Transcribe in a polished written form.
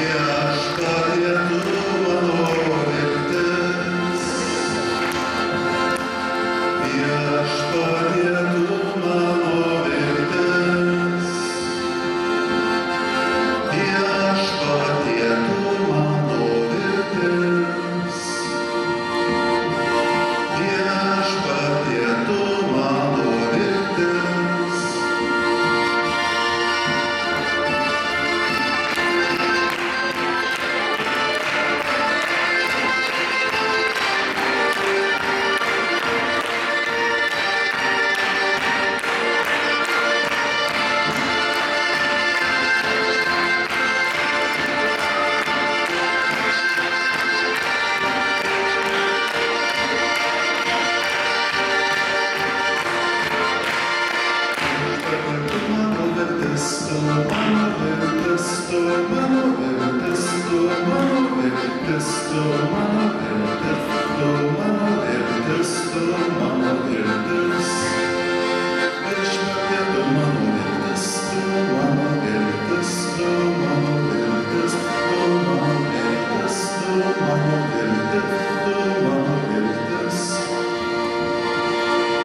Viešpatie, tu mano viltis. Viešpatie, tu mano viltis. Viešpatie, tu mano viltis. Viešpatie, tu mano viltis. Tu mano viltis, tu mano viltis, tu mano viltis.